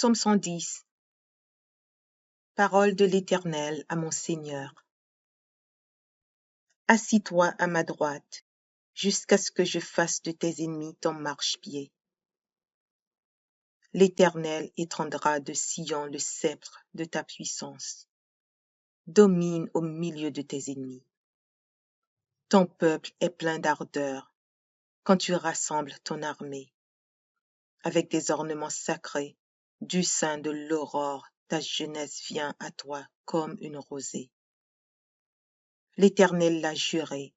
Psaume 110. Parole de l'Éternel à mon Seigneur. Assis-toi à ma droite, jusqu'à ce que je fasse de tes ennemis ton marchepied. L'Éternel étendra de Sion le sceptre de ta puissance. Domine au milieu de tes ennemis. Ton peuple est plein d'ardeur quand tu rassembles ton armée. Avec des ornements sacrés, du sein de l'aurore, ta jeunesse vient à toi comme une rosée. L'Éternel l'a juré,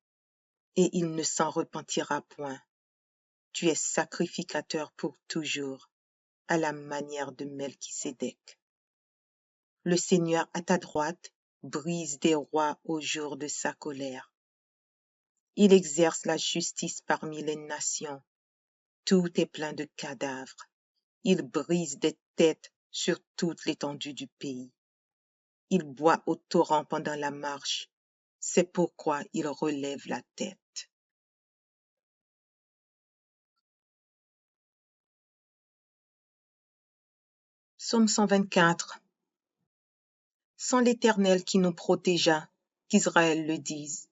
et il ne s'en repentira point. Tu es sacrificateur pour toujours, à la manière de Melchisédek. Le Seigneur à ta droite brise des rois au jour de sa colère. Il exerce la justice parmi les nations. Tout est plein de cadavres. Il brise des têtes sur toute l'étendue du pays. Il boit au torrent pendant la marche. C'est pourquoi il relève la tête. Psaume 124. Sans l'Éternel qui nous protégea, qu'Israël le dise.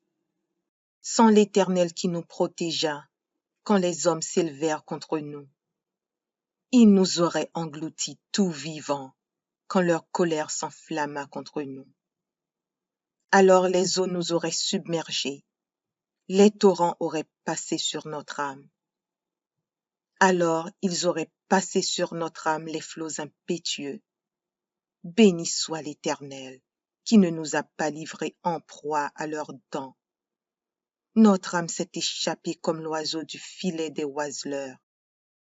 Sans l'Éternel qui nous protégea, quand les hommes s'élevèrent contre nous. Il nous aurait engloutis tout vivants, quand leur colère s'enflamma contre nous. Alors les eaux nous auraient submergés, les torrents auraient passé sur notre âme. Alors ils auraient passé sur notre âme les flots impétueux. Béni soit l'Éternel, qui ne nous a pas livrés en proie à leurs dents. Notre âme s'est échappée comme l'oiseau du filet des oiseleurs.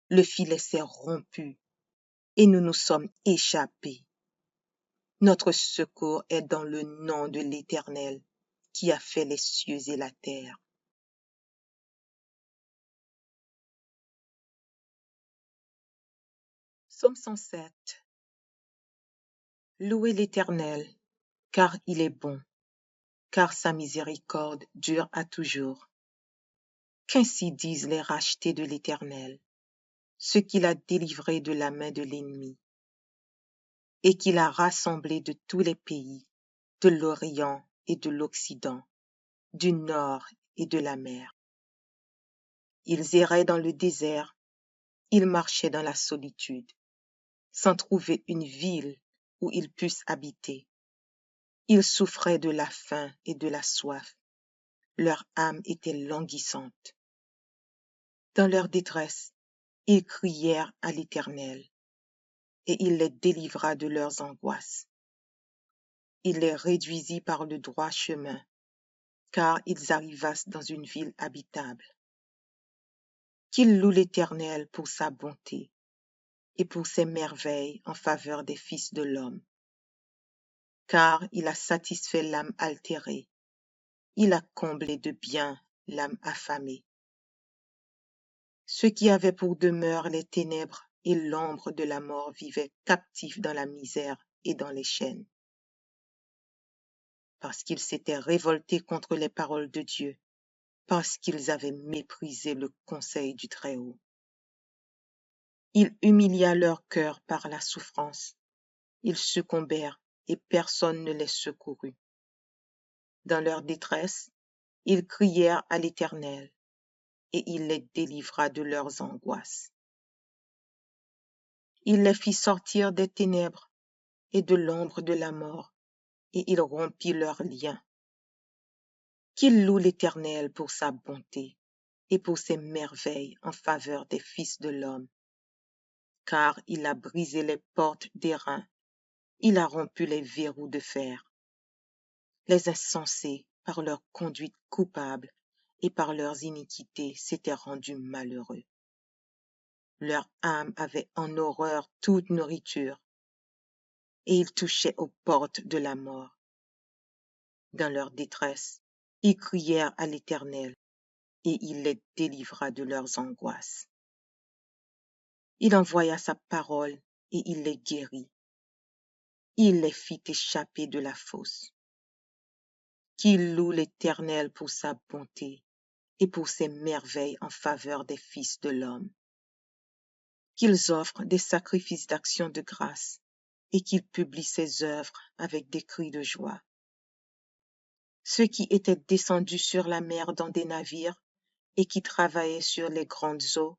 Le filet s'est rompu, et nous nous sommes échappés. Notre secours est dans le nom de l'Éternel, qui a fait les cieux et la terre. Psaume 107. Louez l'Éternel, car il est bon, car sa miséricorde dure à toujours. Qu'ainsi disent les rachetés de l'Éternel, ceux qu'il a délivrés de la main de l'ennemi, et qu'il a rassemblés de tous les pays, de l'Orient et de l'Occident, du nord et de la mer. Ils erraient dans le désert, ils marchaient dans la solitude, sans trouver une ville où ils puissent habiter. Ils souffraient de la faim et de la soif. Leur âme était languissante. Dans leur détresse, ils crièrent à l'Éternel, et il les délivra de leurs angoisses. Il les réduisit par le droit chemin, car ils arrivassent dans une ville habitable. Qu'ils louent l'Éternel pour sa bonté et pour ses merveilles en faveur des fils de l'homme. Car il a satisfait l'âme altérée, il a comblé de bien l'âme affamée. Ceux qui avaient pour demeure les ténèbres et l'ombre de la mort vivaient captifs dans la misère et dans les chaînes. Parce qu'ils s'étaient révoltés contre les paroles de Dieu, parce qu'ils avaient méprisé le conseil du Très-Haut. Il humilia leur cœur par la souffrance. Ils succombèrent et personne ne les secourut. Dans leur détresse, ils crièrent à l'Éternel, et il les délivra de leurs angoisses. Il les fit sortir des ténèbres et de l'ombre de la mort, et il rompit leurs liens. Qu'il loue l'Éternel pour sa bonté et pour ses merveilles en faveur des fils de l'homme. Car il a brisé les portes d'airain, il a rompu les verrous de fer. Les insensés, par leur conduite coupable et par leurs iniquités, s'étaient rendus malheureux. Leur âme avait en horreur toute nourriture, et ils touchaient aux portes de la mort. Dans leur détresse, ils crièrent à l'Éternel, et il les délivra de leurs angoisses. Il envoya sa parole, et il les guérit. Il les fit échapper de la fosse. Qu'il loue l'Éternel pour sa bonté et pour ses merveilles en faveur des fils de l'homme. qu'ils offrent des sacrifices d'action de grâce et qu'ils publient ses œuvres avec des cris de joie. Ceux qui étaient descendus sur la mer dans des navires et qui travaillaient sur les grandes eaux,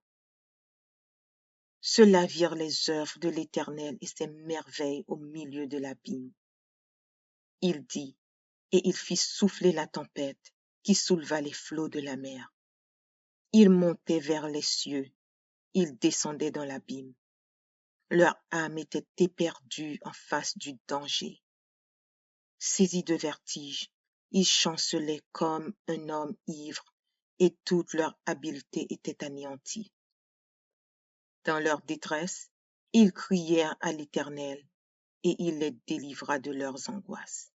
ceux-là virent les œuvres de l'Éternel et ses merveilles au milieu de l'abîme. Il dit, et il fit souffler la tempête qui souleva les flots de la mer. Il montait vers les cieux, il descendait dans l'abîme. Leur âme était éperdue en face du danger. Saisis de vertige, ils chancelaient comme un homme ivre, et toute leur habileté était anéantie. Dans leur détresse, ils crièrent à l'Éternel, et il les délivra de leurs angoisses.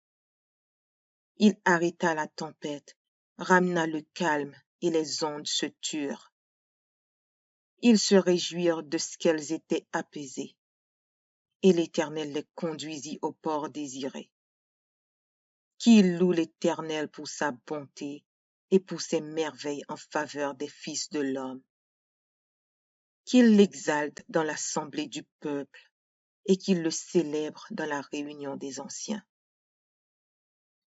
Il arrêta la tempête, ramena le calme, et les ondes se turent. Ils se réjouirent de ce qu'elles étaient apaisées, et l'Éternel les conduisit au port désiré. Qu'il loue l'Éternel pour sa bonté et pour ses merveilles en faveur des fils de l'homme. Qu'il l'exalte dans l'assemblée du peuple et qu'il le célèbre dans la réunion des anciens.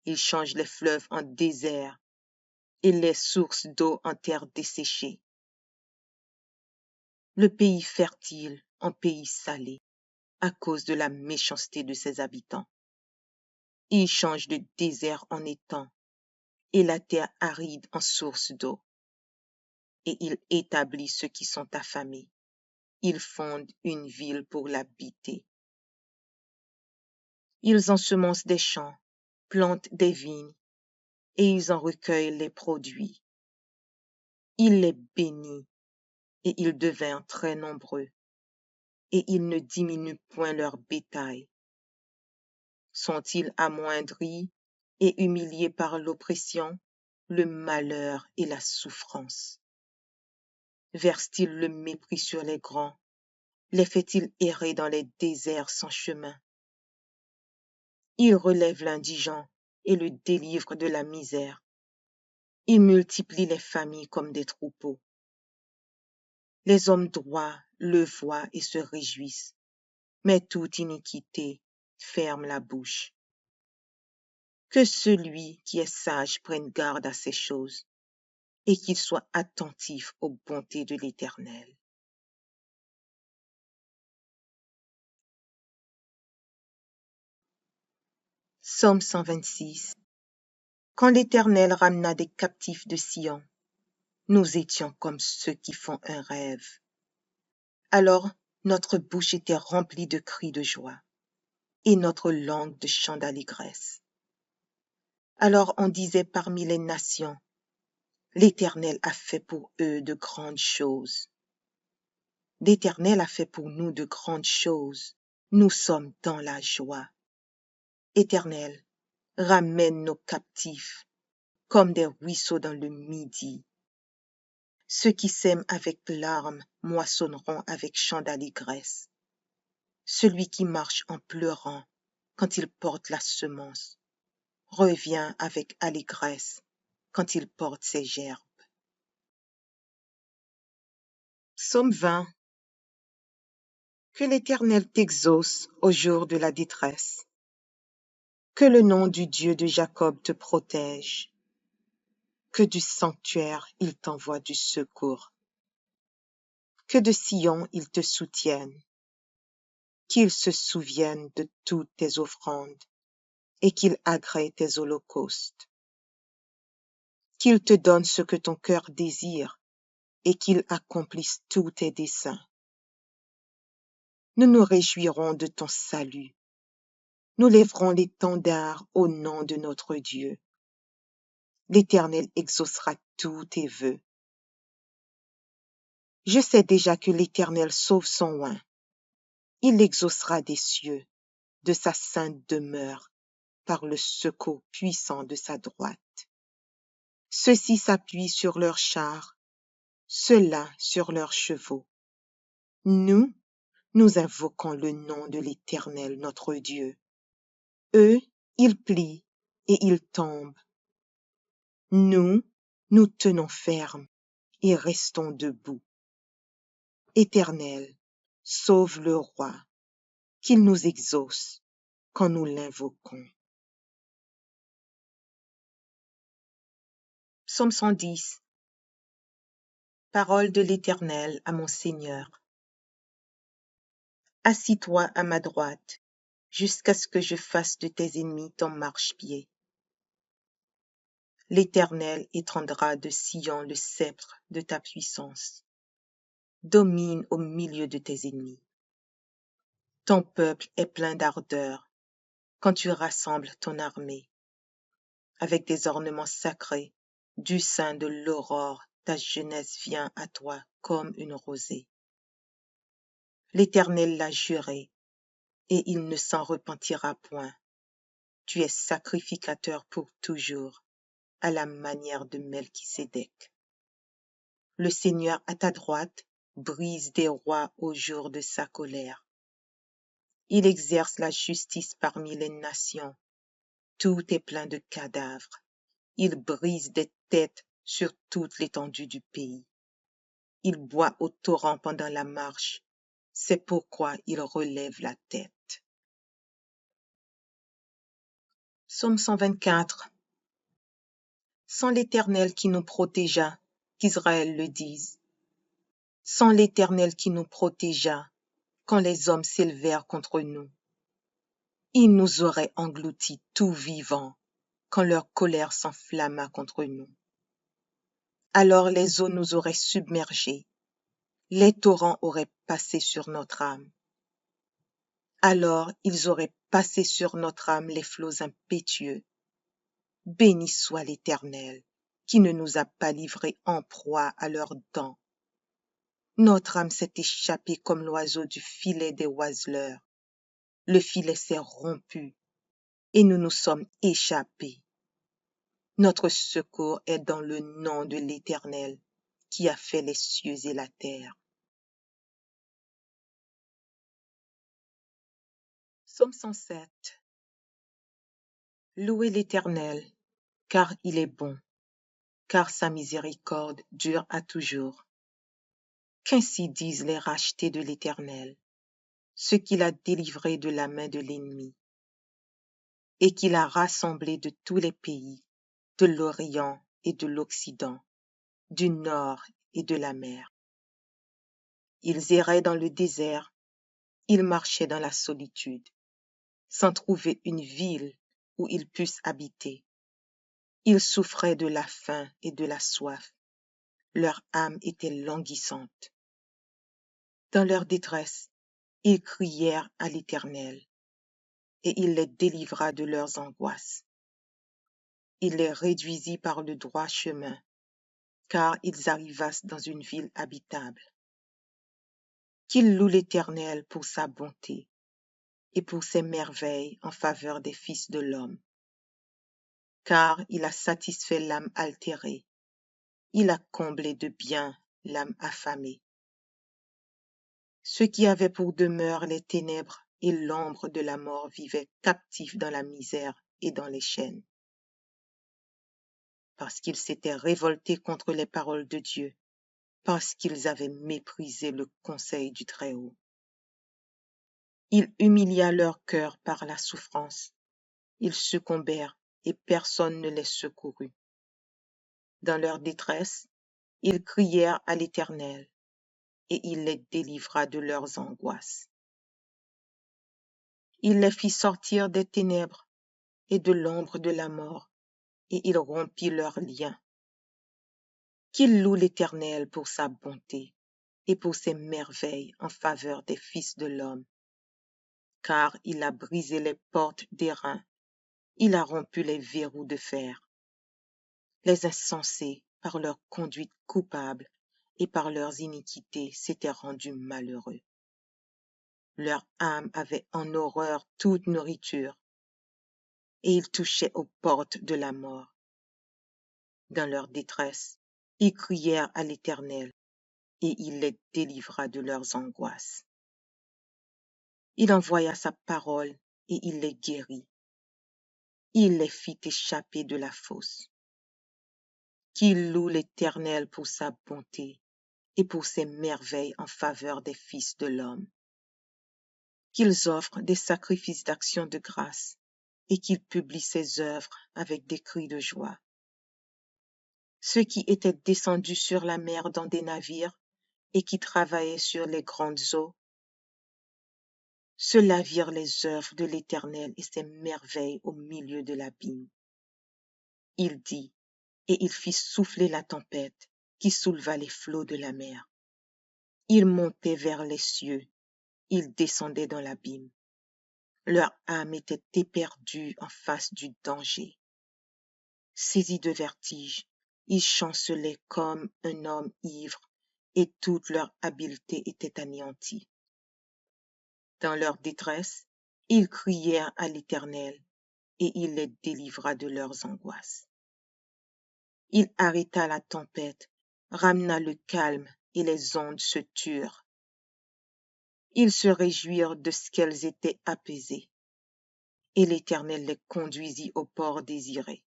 Il change les fleuves en désert et les sources d'eau en terre desséchée. Le pays fertile en pays salé à cause de la méchanceté de ses habitants. Il change le désert en étang et la terre aride en source d'eau. Et il établit ceux qui sont affamés. Il fonde une ville pour l'habiter. Ils ensemencent des champs, plantent des vignes, et ils en recueillent les produits. Il les bénit, et ils devinrent très nombreux, et ils ne diminuent point leur bétail. Sont-ils amoindris et humiliés par l'oppression, le malheur et la souffrance? Verse-t-il le mépris sur les grands? Les fait-il errer dans les déserts sans chemin? Il relève l'indigent et le délivre de la misère. Il multiplie les familles comme des troupeaux. Les hommes droits le voient et se réjouissent, mais toute iniquité ferme la bouche. Que celui qui est sage prenne garde à ces choses et qu'il soit attentif aux bontés de l'Éternel. Psaume 126. Quand l'Éternel ramena des captifs de Sion, nous étions comme ceux qui font un rêve. Alors notre bouche était remplie de cris de joie et notre langue de chants d'allégresse. Alors on disait parmi les nations, l'Éternel a fait pour eux de grandes choses. L'Éternel a fait pour nous de grandes choses. Nous sommes dans la joie. Éternel, ramène nos captifs comme des ruisseaux dans le midi. Ceux qui sèment avec larmes moissonneront avec chants d'allégresse. Celui qui marche en pleurant quand il porte la semence revient avec allégresse quand il porte ses gerbes. Psaume 20. Que l'Éternel t'exauce au jour de la détresse. Que le nom du Dieu de Jacob te protège. Que du sanctuaire il t'envoie du secours. Que de Sion il te soutienne. Qu'il se souvienne de toutes tes offrandes et qu'il agrée tes holocaustes. Qu'il te donne ce que ton cœur désire et qu'il accomplisse tous tes desseins. Nous nous réjouirons de ton salut. Nous lèverons l'étendard au nom de notre Dieu. L'Éternel exaucera tous tes vœux. Je sais déjà que l'Éternel sauve son oint. Il l'exaucera des cieux, de sa sainte demeure, par le secours puissant de sa droite. Ceux-ci s'appuient sur leurs chars, ceux-là sur leurs chevaux. Nous invoquons le nom de l'Éternel notre Dieu. Eux, ils plient et ils tombent. Nous tenons ferme et restons debout. Éternel, Sauve le roi, qu'il nous exauce quand nous l'invoquons. Psaume 110. Parole de l'Éternel à mon Seigneur. Assis-toi à ma droite, jusqu'à ce que je fasse de tes ennemis ton marchepied. L'Éternel étendra de Sion le sceptre de ta puissance. Domine au milieu de tes ennemis. Ton peuple est plein d'ardeur quand tu rassembles ton armée. Avec des ornements sacrés, du sein de l'aurore, ta jeunesse vient à toi comme une rosée. L'Éternel l'a juré, et il ne s'en repentira point. Tu es sacrificateur pour toujours, à la manière de Melchisédek. Le Seigneur à ta droite brise des rois au jour de sa colère. Il exerce la justice parmi les nations. Tout est plein de cadavres. Il brise des têtes sur toute l'étendue du pays. Il boit au torrent pendant la marche. C'est pourquoi il relève la tête. Psaume 124. Sans l'Éternel qui nous protégea, qu'Israël le dise. Sans l'Éternel qui nous protégea, quand les hommes s'élevèrent contre nous. Ils nous auraient engloutis tout vivants, quand leur colère s'enflamma contre nous. Alors les eaux nous auraient submergés, les torrents auraient passé sur notre âme. Alors ils auraient passé sur notre âme les flots impétueux. Béni soit l'Éternel, qui ne nous a pas livrés en proie à leurs dents. Notre âme s'est échappée comme l'oiseau du filet des oiseleurs. Le filet s'est rompu, et nous nous sommes échappés. Notre secours est dans le nom de l'Éternel, qui a fait les cieux et la terre. Psaume 107. Louez l'Éternel, car il est bon, car sa miséricorde dure à toujours. Qu'ainsi disent les rachetés de l'Éternel, ceux qu'il a délivrés de la main de l'ennemi, et qu'il a rassemblés de tous les pays, de l'Orient et de l'Occident, du nord et de la mer. Ils erraient dans le désert, ils marchaient dans la solitude, sans trouver une ville où ils puissent habiter. Ils souffraient de la faim et de la soif. Leur âme était languissante. Dans leur détresse, ils crièrent à l'Éternel, et il les délivra de leurs angoisses. Il les réduisit par le droit chemin, car ils arrivassent dans une ville habitable. Qu'ils louent l'Éternel pour sa bonté et pour ses merveilles en faveur des fils de l'homme. Car il a satisfait l'âme altérée, il a comblé de bien l'âme affamée. Ceux qui avaient pour demeure les ténèbres et l'ombre de la mort vivaient captifs dans la misère et dans les chaînes. Parce qu'ils s'étaient révoltés contre les paroles de Dieu, parce qu'ils avaient méprisé le conseil du Très-Haut. Il humilia leur cœur par la souffrance. Ils succombèrent et personne ne les secourut. Dans leur détresse, ils crièrent à l'Éternel, et il les délivra de leurs angoisses. Il les fit sortir des ténèbres et de l'ombre de la mort, et il rompit leurs liens. Qu'il loue l'Éternel pour sa bonté et pour ses merveilles en faveur des fils de l'homme. Car il a brisé les portes d'airain, il a rompu les verrous de fer. Les insensés, par leur conduite coupable et par leurs iniquités, s'étaient rendus malheureux. Leur âme avait en horreur toute nourriture, et ils touchaient aux portes de la mort. Dans leur détresse, ils crièrent à l'Éternel, et il les délivra de leurs angoisses. Il envoya sa parole, et il les guérit. Il les fit échapper de la fosse. Qu'il loue l'Éternel pour sa bonté et pour ses merveilles en faveur des fils de l'homme. Qu'ils offrent des sacrifices d'action de grâce et qu'ils publient ses œuvres avec des cris de joie. Ceux qui étaient descendus sur la mer dans des navires et qui travaillaient sur les grandes eaux, ceux-là virent les œuvres de l'Éternel et ses merveilles au milieu de l'abîme. Il dit, et il fit souffler la tempête qui souleva les flots de la mer. Il montait vers les cieux, il descendait dans l'abîme. Leur âme était éperdue en face du danger. Saisis de vertige, ils chancelaient comme un homme ivre, et toute leur habileté était anéantie. Dans leur détresse, ils crièrent à l'Éternel, et il les délivra de leurs angoisses. Il arrêta la tempête, ramena le calme, et les ondes se turent. Ils se réjouirent de ce qu'elles étaient apaisées, et l'Éternel les conduisit au port désiré.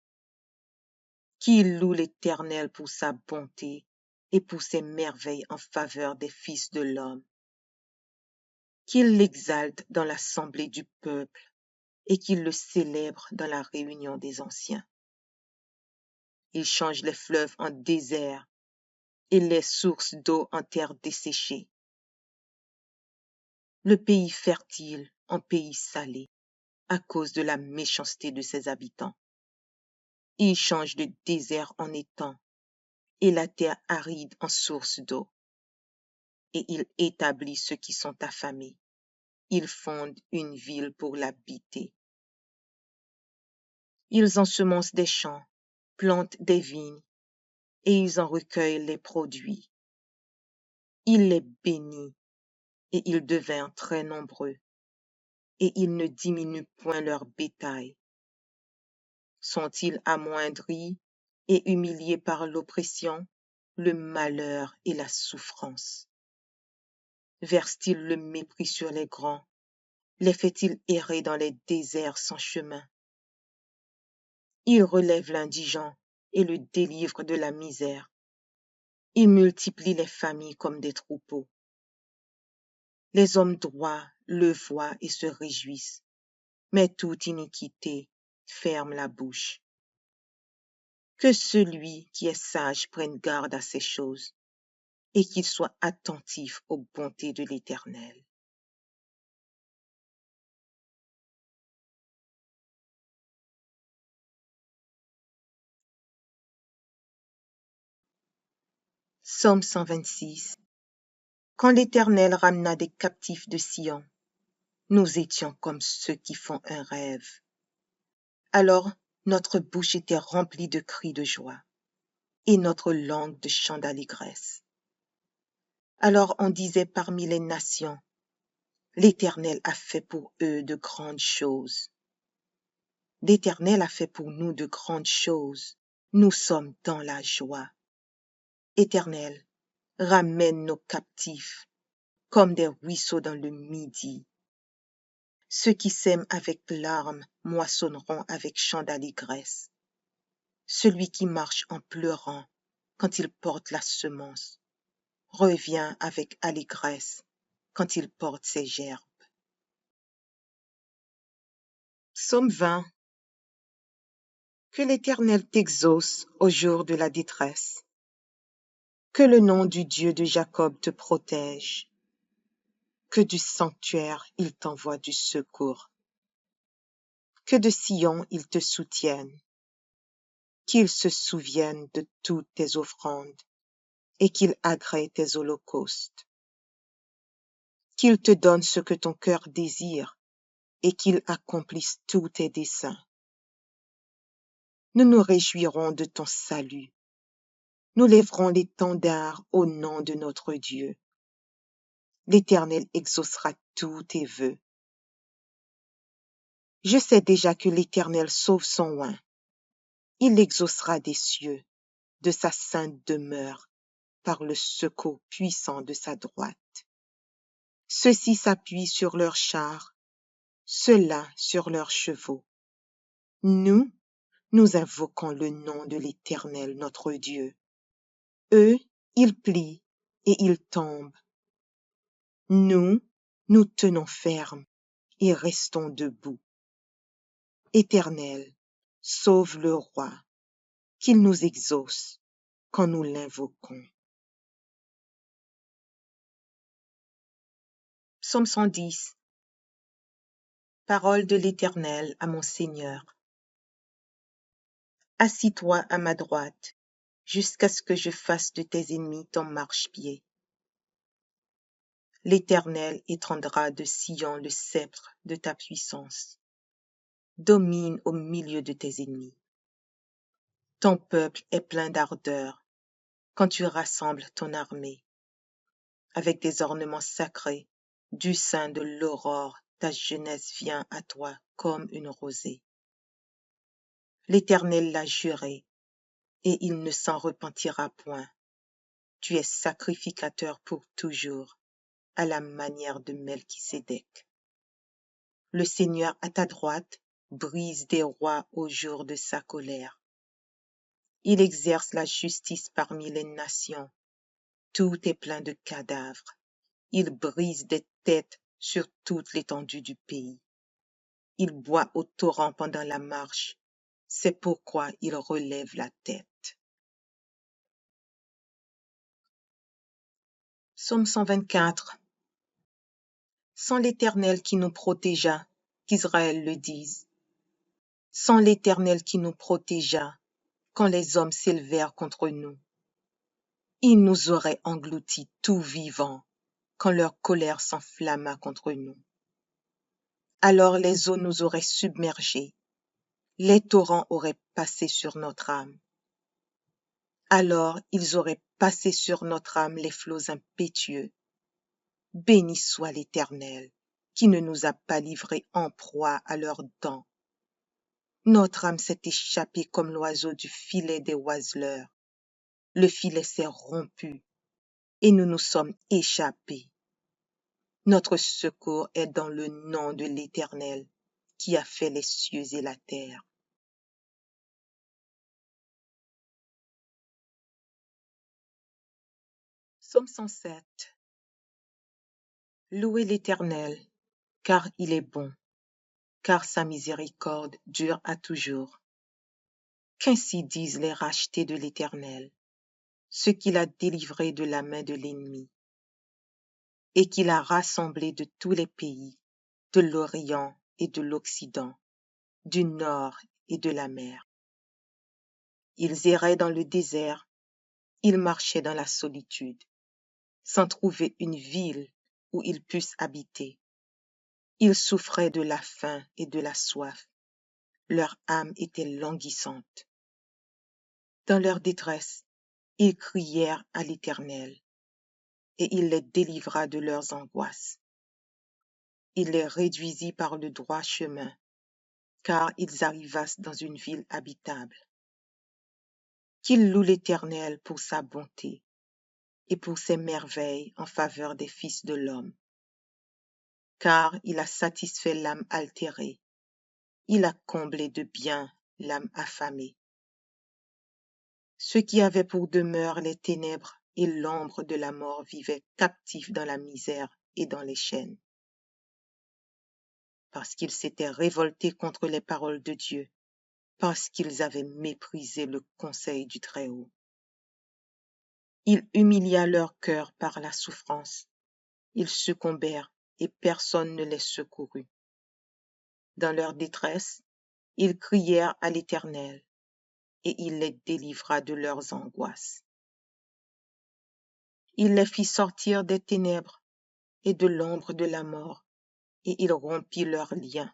Qu'il loue l'Éternel pour sa bonté et pour ses merveilles en faveur des fils de l'homme. Qu'il l'exalte dans l'assemblée du peuple et qu'il le célèbre dans la réunion des anciens. Il change les fleuves en désert et les sources d'eau en terre desséchée. Le pays fertile en pays salé à cause de la méchanceté de ses habitants. Il change le désert en étang et la terre aride en source d'eau. Et il établit ceux qui sont affamés. Il fonde une ville pour l'habiter. Ils ensemencent des champs, plantent des vignes, et ils en recueillent les produits. Il les bénit, et ils devinrent très nombreux, et ils ne diminuent point leur bétail. Sont-ils amoindris et humiliés par l'oppression, le malheur et la souffrance? Verse-t-il le mépris sur les grands? Les fait-il errer dans les déserts sans chemin? Il relève l'indigent et le délivre de la misère. Il multiplie les familles comme des troupeaux. Les hommes droits le voient et se réjouissent, mais toute iniquité ferme la bouche. Que celui qui est sage prenne garde à ces choses et qu'il soit attentif aux bontés de l'Éternel. Psaume 126. Quand l'Éternel ramena des captifs de Sion, nous étions comme ceux qui font un rêve. Alors notre bouche était remplie de cris de joie et notre langue de chants d'allégresse. Alors on disait parmi les nations, l'Éternel a fait pour eux de grandes choses. L'Éternel a fait pour nous de grandes choses. Nous sommes dans la joie. Éternel, ramène nos captifs comme des ruisseaux dans le midi. Ceux qui sèment avec larmes moissonneront avec chants d'allégresse. Celui qui marche en pleurant quand il porte la semence revient avec allégresse quand il porte ses gerbes. Psaume 20. Que l'Éternel t'exauce au jour de la détresse. Que le nom du Dieu de Jacob te protège. Que du sanctuaire il t'envoie du secours. Que de Sion il te soutienne. Qu'il se souvienne de toutes tes offrandes et qu'il agrée tes holocaustes. Qu'il te donne ce que ton cœur désire et qu'il accomplisse tous tes desseins. Nous nous réjouirons de ton salut. Nous lèverons l'étendard au nom de notre Dieu. L'Éternel exaucera tous tes vœux. Je sais déjà que l'Éternel sauve son oint. Il l'exaucera des cieux, de sa sainte demeure, par le secours puissant de sa droite. Ceux-ci s'appuient sur leurs chars, ceux-là sur leurs chevaux. Nous invoquons le nom de l'Éternel notre Dieu. Eux, ils plient et ils tombent. Nous, nous tenons ferme et restons debout. Éternel, sauve le roi, qu'il nous exauce quand nous l'invoquons. Psaume 110. Parole de l'Éternel à mon Seigneur. Assis-toi à ma droite, jusqu'à ce que je fasse de tes ennemis ton marchepied. L'Éternel étendra de Sion le sceptre de ta puissance. Domine au milieu de tes ennemis. Ton peuple est plein d'ardeur quand tu rassembles ton armée. Avec des ornements sacrés, du sein de l'aurore, ta jeunesse vient à toi comme une rosée. L'Éternel l'a juré, et il ne s'en repentira point. Tu es sacrificateur pour toujours, à la manière de Melchisédek. Le Seigneur à ta droite brise des rois au jour de sa colère. Il exerce la justice parmi les nations. Tout est plein de cadavres. Il brise des têtes sur toute l'étendue du pays. Il boit au torrent pendant la marche. C'est pourquoi il relève la tête. Psaume 124. Sans l'Éternel qui nous protégea, qu'Israël le dise. Sans l'Éternel qui nous protégea, quand les hommes s'élevèrent contre nous. Ils nous auraient engloutis tout vivants, quand leur colère s'enflamma contre nous. Alors les eaux nous auraient submergés, les torrents auraient passé sur notre âme. Alors ils auraient passé sur notre âme les flots impétueux. Béni soit l'Éternel, qui ne nous a pas livrés en proie à leurs dents. Notre âme s'est échappée comme l'oiseau du filet des oiseleurs. Le filet s'est rompu, et nous nous sommes échappés. Notre secours est dans le nom de l'Éternel, qui a fait les cieux et la terre. Psaume 107. Louez l'Éternel, car il est bon, car sa miséricorde dure à toujours. Qu'ainsi disent les rachetés de l'Éternel, ceux qu'il a délivrés de la main de l'ennemi, et qu'il a rassemblés de tous les pays, de l'Orient et de l'Occident, du nord et de la mer. Ils erraient dans le désert, ils marchaient dans la solitude, sans trouver une ville où ils puissent habiter. Ils souffraient de la faim et de la soif. Leur âme était languissante. Dans leur détresse, ils crièrent à l'Éternel, et il les délivra de leurs angoisses. Il les réduisit par le droit chemin, car ils arrivassent dans une ville habitable. Qu'ils louent l'Éternel pour sa bonté et pour ses merveilles en faveur des fils de l'homme. Car il a satisfait l'âme altérée, il a comblé de bien l'âme affamée. Ceux qui avaient pour demeure les ténèbres et l'ombre de la mort vivaient captifs dans la misère et dans les chaînes. Parce qu'ils s'étaient révoltés contre les paroles de Dieu, parce qu'ils avaient méprisé le conseil du Très-Haut. Il humilia leur cœur par la souffrance. Ils succombèrent et personne ne les secourut. Dans leur détresse, ils crièrent à l'Éternel, et il les délivra de leurs angoisses. Il les fit sortir des ténèbres et de l'ombre de la mort, et il rompit leurs liens.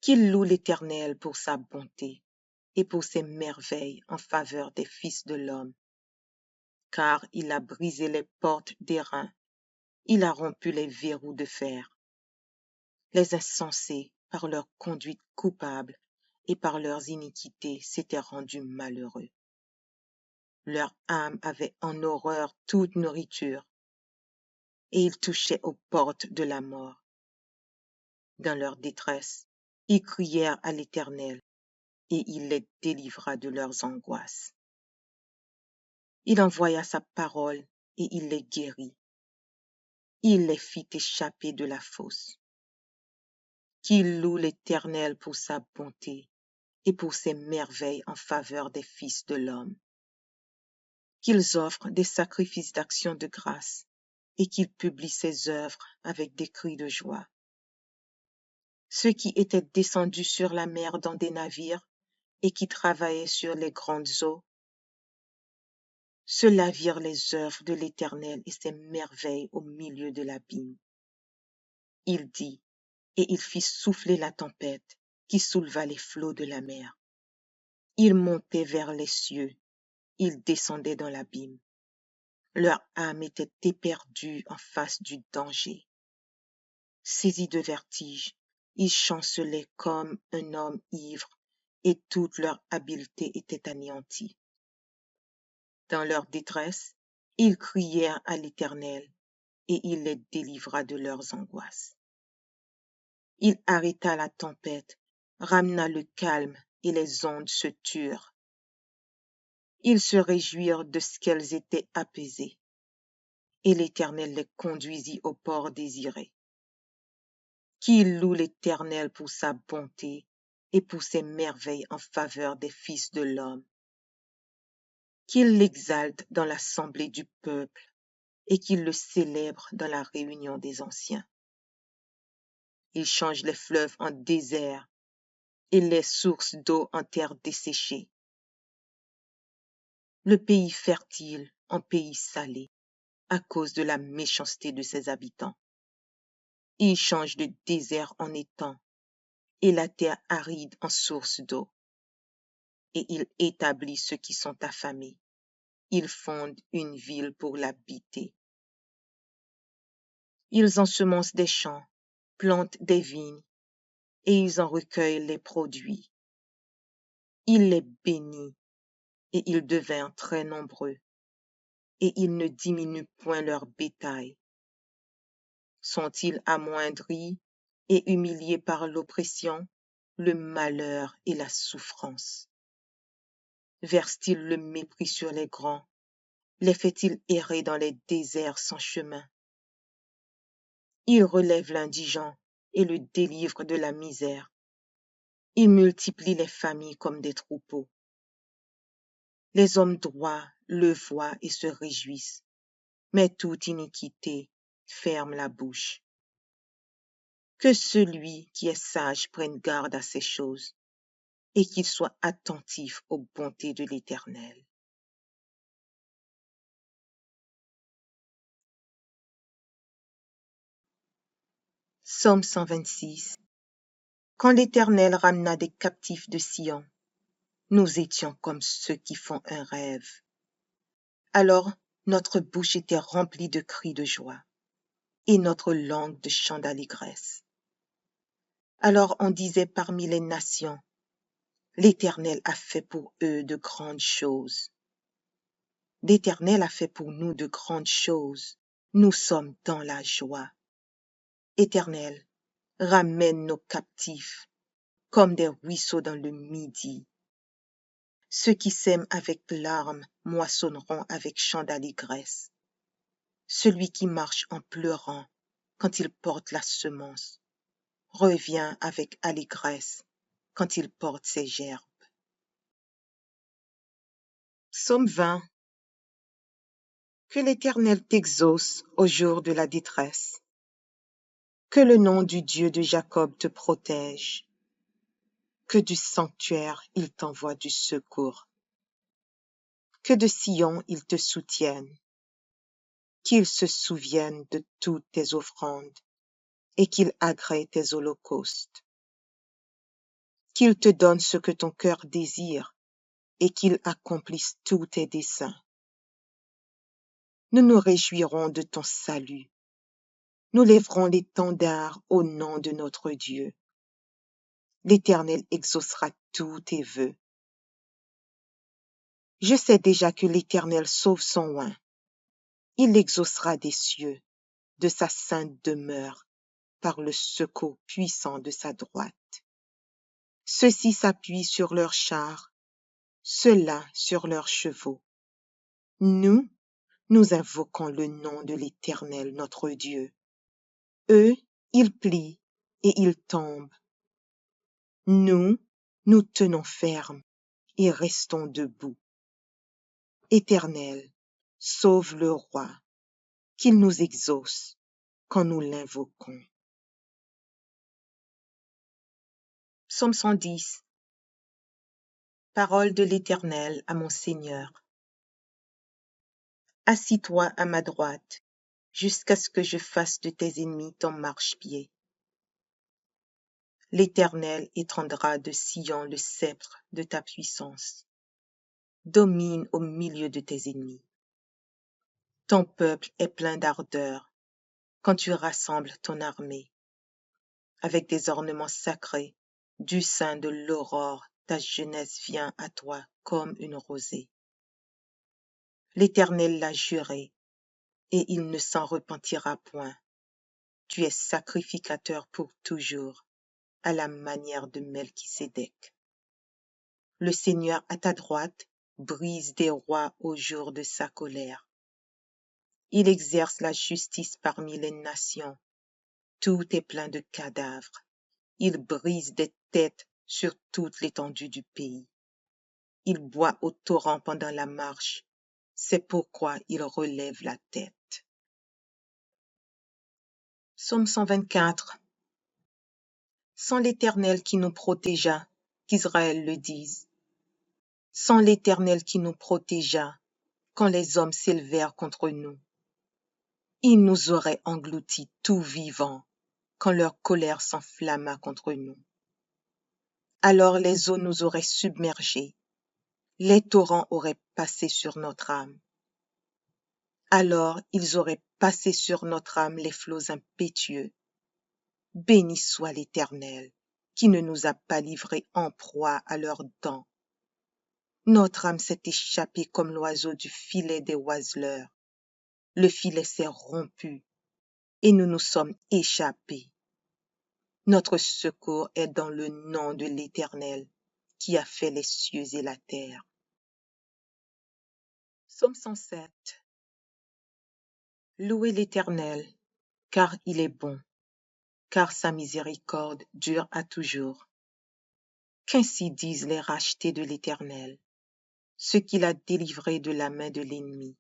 Qu'il loue l'Éternel pour sa bonté et pour ses merveilles en faveur des fils de l'homme. Car il a brisé les portes d'airain, il a rompu les verrous de fer. Les insensés, par leur conduite coupable et par leurs iniquités, s'étaient rendus malheureux. Leur âme avait en horreur toute nourriture, et ils touchaient aux portes de la mort. Dans leur détresse, ils crièrent à l'Éternel, et il les délivra de leurs angoisses. Il envoya sa parole et il les guérit. Il les fit échapper de la fosse. Qu'ils louent l'Éternel pour sa bonté et pour ses merveilles en faveur des fils de l'homme. Qu'ils offrent des sacrifices d'action de grâce et qu'ils publient ses œuvres avec des cris de joie. Ceux qui étaient descendus sur la mer dans des navires et qui travaillaient sur les grandes eaux, ceux-là virent les œuvres de l'Éternel et ses merveilles au milieu de l'abîme. Il dit, et il fit souffler la tempête qui souleva les flots de la mer. Il montait vers les cieux, il descendait dans l'abîme. Leur âme était éperdue en face du danger. Saisis de vertige, ils chancelaient comme un homme ivre, et toute leur habileté était anéantie. Dans leur détresse, ils crièrent à l'Éternel, et il les délivra de leurs angoisses. Il arrêta la tempête, ramena le calme, et les ondes se turent. Ils se réjouirent de ce qu'elles étaient apaisées, et l'Éternel les conduisit au port désiré. Qu'il loue l'Éternel pour sa bonté et pour ses merveilles en faveur des fils de l'homme. Qu'il l'exalte dans l'assemblée du peuple et qu'il le célèbre dans la réunion des anciens. Il change les fleuves en désert et les sources d'eau en terre desséchée. Le pays fertile en pays salé à cause de la méchanceté de ses habitants. Il change le désert en étang et la terre aride en source d'eau. Et il établit ceux qui sont affamés. Il fonde une ville pour l'habiter. Ils ensemencent des champs, plantent des vignes, et ils en recueillent les produits. Il les bénit, et ils devinrent très nombreux, et il ne diminue point leur bétail. Sont-ils amoindris et humiliés par l'oppression, le malheur et la souffrance? Verse-t-il le mépris sur les grands? Les fait-il errer dans les déserts sans chemin? Il relève l'indigent et le délivre de la misère. Il multiplie les familles comme des troupeaux. Les hommes droits le voient et se réjouissent, mais toute iniquité ferme la bouche. Que celui qui est sage prenne garde à ces choses et qu'il soit attentif aux bontés de l'Éternel. Psaume 126. Quand l'Éternel ramena des captifs de Sion, nous étions comme ceux qui font un rêve. Alors notre bouche était remplie de cris de joie et notre langue de chants d'allégresse. Alors on disait parmi les nations, l'Éternel a fait pour eux de grandes choses. L'Éternel a fait pour nous de grandes choses. Nous sommes dans la joie. Éternel, ramène nos captifs comme des ruisseaux dans le midi. Ceux qui sèment avec larmes moissonneront avec chants d'allégresse. Celui qui marche en pleurant quand il porte la semence revient avec allégresse quand il porte ses gerbes. Psaume 20. Que l'Éternel t'exauce au jour de la détresse. Que le nom du Dieu de Jacob te protège. Que du sanctuaire il t'envoie du secours. Que de Sion il te soutienne. Qu'il se souvienne de toutes tes offrandes et qu'il agrée tes holocaustes. Qu'il te donne ce que ton cœur désire et qu'il accomplisse tous tes desseins. Nous nous réjouirons de ton salut. Nous lèverons l'étendard au nom de notre Dieu. L'Éternel exaucera tous tes vœux. Je sais déjà que l'Éternel sauve son oint. Il l'exaucera des cieux, de sa sainte demeure, par le secours puissant de sa droite. Ceux-ci s'appuient sur leurs chars, ceux-là sur leurs chevaux. Nous Nous invoquons le nom de l'Éternel, notre Dieu. Eux, ils plient et ils tombent. Nous, nous tenons ferme et restons debout. Éternel, sauve le roi, qu'il nous exauce quand nous l'invoquons. Psaume 110. Parole de l'Éternel à mon Seigneur. Assis-toi à ma droite, jusqu'à ce que je fasse de tes ennemis ton marchepied. L'Éternel étendra de Sion le sceptre de ta puissance. Domine au milieu de tes ennemis. Ton peuple est plein d'ardeur quand tu rassembles ton armée. Avec des ornements sacrés, du sein de l'aurore, ta jeunesse vient à toi comme une rosée. L'Éternel l'a juré, et il ne s'en repentira point. Tu es sacrificateur pour toujours, à la manière de Melchisédek. Le Seigneur à ta droite brise des rois au jour de sa colère. Il exerce la justice parmi les nations. Tout est plein de cadavres. Il brise des têtes sur toute l'étendue du pays. Il boit au torrent pendant la marche. C'est pourquoi il relève la tête. Psaume 124. Sans l'Éternel qui nous protégea, qu'Israël le dise. Sans l'Éternel qui nous protégea, quand les hommes s'élevèrent contre nous. Il nous aurait engloutis tout vivants, quand leur colère s'enflamma contre nous. Alors les eaux nous auraient submergés, les torrents auraient passé sur notre âme. Alors ils auraient passé sur notre âme les flots impétueux. Béni soit l'Éternel, qui ne nous a pas livrés en proie à leurs dents. Notre âme s'est échappée comme l'oiseau du filet des oiseleurs. Le filet s'est rompu, et nous nous sommes échappés. Notre secours est dans le nom de l'Éternel, qui a fait les cieux et la terre. Psaume 107. Louez l'Éternel, car il est bon, car sa miséricorde dure à toujours. Qu'ainsi disent les rachetés de l'Éternel, ceux qu'il a délivrés de la main de l'ennemi,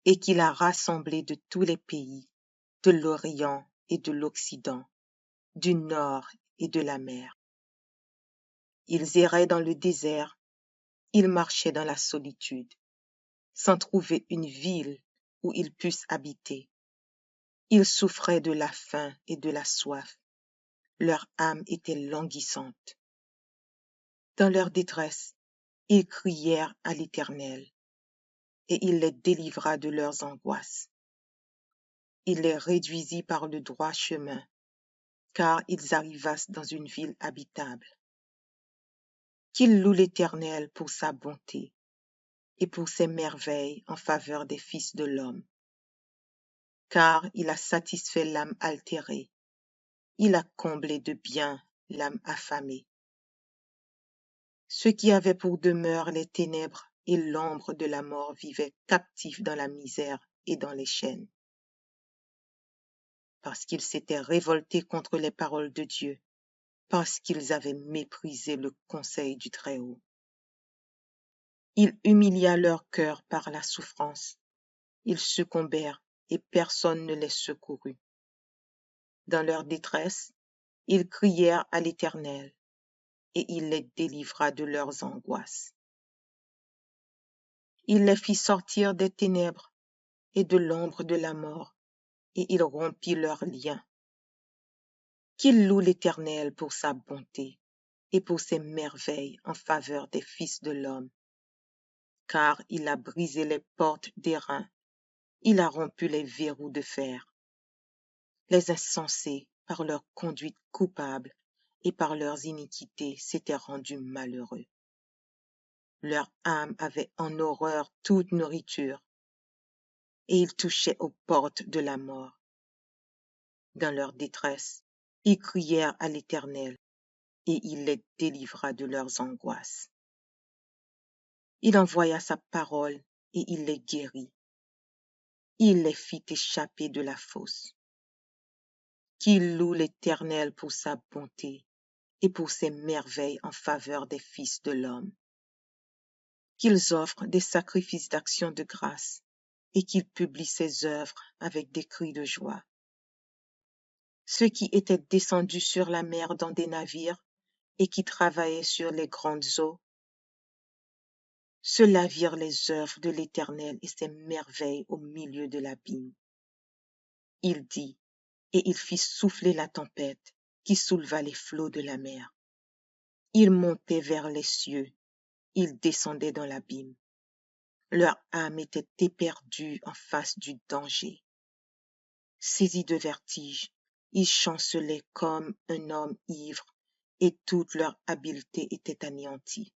et qu'il a rassemblés de tous les pays, de l'Orient et de l'Occident, du nord et de la mer. Ils erraient dans le désert, ils marchaient dans la solitude, sans trouver une ville où ils puissent habiter. Ils souffraient de la faim et de la soif. Leur âme était languissante. Dans leur détresse, ils crièrent à l'Éternel, et il les délivra de leurs angoisses. Il les réduisit par le droit chemin, car ils arrivassent dans une ville habitable. Qu'ils louent l'Éternel pour sa bonté et pour ses merveilles en faveur des fils de l'homme. Car il a satisfait l'âme altérée, il a comblé de bien l'âme affamée. Ceux qui avaient pour demeure les ténèbres et l'ombre de la mort vivaient captifs dans la misère et dans les chaînes. Parce qu'ils s'étaient révoltés contre les paroles de Dieu, parce qu'ils avaient méprisé le conseil du Très-Haut. Il humilia leur cœur par la souffrance. Ils succombèrent et personne ne les secourut. Dans leur détresse, ils crièrent à l'Éternel, et il les délivra de leurs angoisses. Il les fit sortir des ténèbres et de l'ombre de la mort, et il rompit leurs liens. Qu'il loue l'Éternel pour sa bonté et pour ses merveilles en faveur des fils de l'homme. Car il a brisé les portes d'airain, il a rompu les verrous de fer. Les insensés, par leur conduite coupable et par leurs iniquités, s'étaient rendus malheureux. Leur âme avait en horreur toute nourriture, et ils touchaient aux portes de la mort. Dans leur détresse, ils crièrent à l'Éternel, et il les délivra de leurs angoisses. Il envoya sa parole, et il les guérit. il les fit échapper de la fosse. Qu'ils louent l'Éternel pour sa bonté et pour ses merveilles en faveur des fils de l'homme. Qu'ils offrent des sacrifices d'action de grâce et qu'ils publient ses œuvres avec des cris de joie. Ceux qui étaient descendus sur la mer dans des navires et qui travaillaient sur les grandes eaux, ceux-là virent les œuvres de l'Éternel et ses merveilles au milieu de l'abîme. Il dit, et il fit souffler la tempête qui souleva les flots de la mer. Il montait vers les cieux, il descendait dans l'abîme. Leur âme était éperdue en face du danger. Saisis de vertige, ils chancelaient comme un homme ivre et toute leur habileté était anéantie.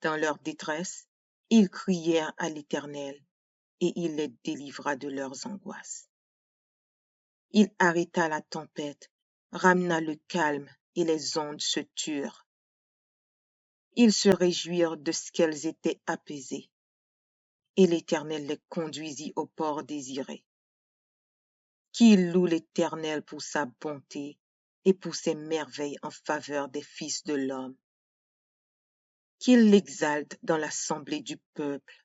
Dans leur détresse, ils crièrent à l'Éternel et il les délivra de leurs angoisses. Il arrêta la tempête, ramena le calme et les ondes se turent. Ils se réjouirent de ce qu'elles étaient apaisées et l'Éternel les conduisit au port désiré. Qu'il loue l'Éternel pour sa bonté et pour ses merveilles en faveur des fils de l'homme. Qu'il l'exalte dans l'assemblée du peuple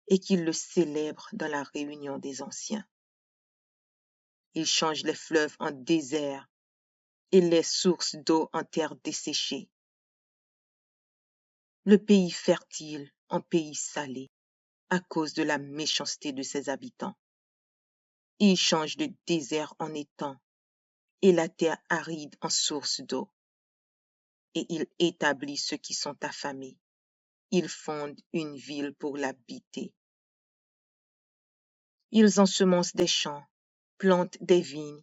et qu'il le célèbre dans la réunion des anciens. Il change les fleuves en désert et les sources d'eau en terre desséchée. Le pays fertile en pays salé à cause de la méchanceté de ses habitants. Il change le désert en étang et la terre aride en source d'eau. Et il établit ceux qui sont affamés. Il fonde une ville pour l'habiter. Ils ensemencent des champs, plantent des vignes,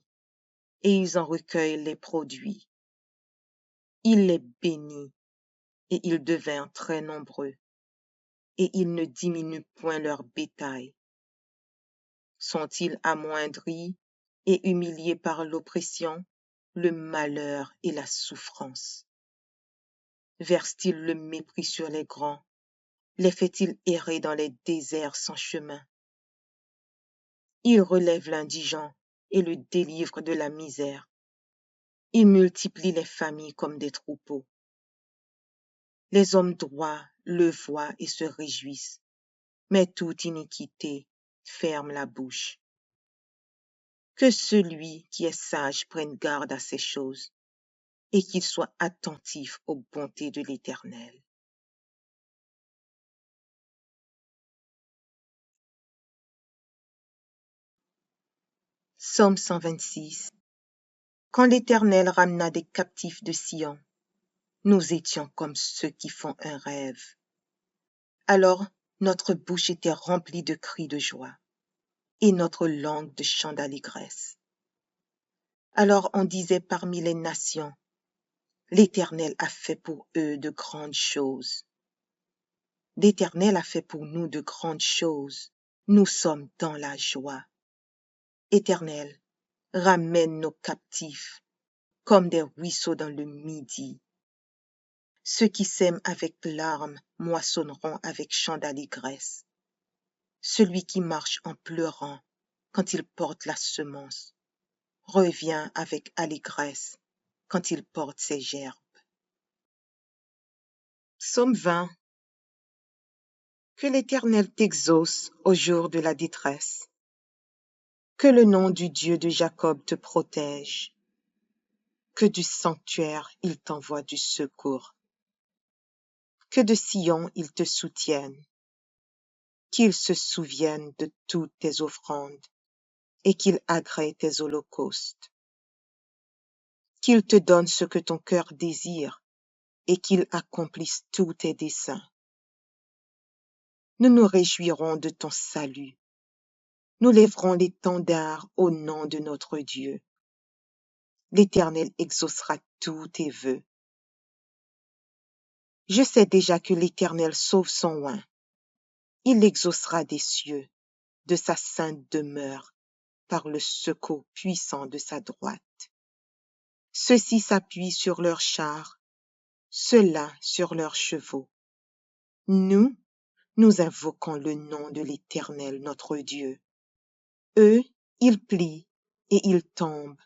et ils en recueillent les produits. Il les bénit, et ils devinrent très nombreux, et ils ne diminuent point leur bétail. Sont-ils amoindris et humiliés par l'oppression, le malheur et la souffrance? Verse-t-il le mépris sur les grands? Les fait-il errer dans les déserts sans chemin? Il relève l'indigent et le délivre de la misère. Il multiplie les familles comme des troupeaux. Les hommes droits le voient et se réjouissent, mais toute iniquité ferme la bouche. Que celui qui est sage prenne garde à ces choses et qu'il soit attentif aux bontés de l'Éternel. Psaume 126. Quand l'Éternel ramena des captifs de Sion, nous étions comme ceux qui font un rêve. Alors notre bouche était remplie de cris de joie et notre langue de chants d'allégresse. Alors on disait parmi les nations, l'Éternel a fait pour eux de grandes choses. L'Éternel a fait pour nous de grandes choses. Nous sommes dans la joie. Éternel, ramène nos captifs comme des ruisseaux dans le midi. Ceux qui sèment avec larmes moissonneront avec chants d'allégresse. Celui qui marche en pleurant quand il porte la semence revient avec allégresse quand il porte ses gerbes. Psaume 20. Que l'Éternel t'exauce au jour de la détresse. Que le nom du Dieu de Jacob te protège. Que du sanctuaire il t'envoie du secours. Que de Sion il te soutienne. Qu'il se souvienne de toutes tes offrandes et qu'il agrée tes holocaustes. Qu'il te donne ce que ton cœur désire et qu'il accomplisse tous tes desseins. Nous nous réjouirons de ton salut. Nous lèverons l'étendard au nom de notre Dieu. L'Éternel exaucera tous tes vœux. Je sais déjà que l'Éternel sauve son oint. Il l'exaucera des cieux, de sa sainte demeure, par le secours puissant de sa droite. Ceux-ci s'appuient sur leurs chars, ceux-là sur leurs chevaux. Nous invoquons le nom de l'Éternel notre Dieu. Eux, ils plient et ils tombent.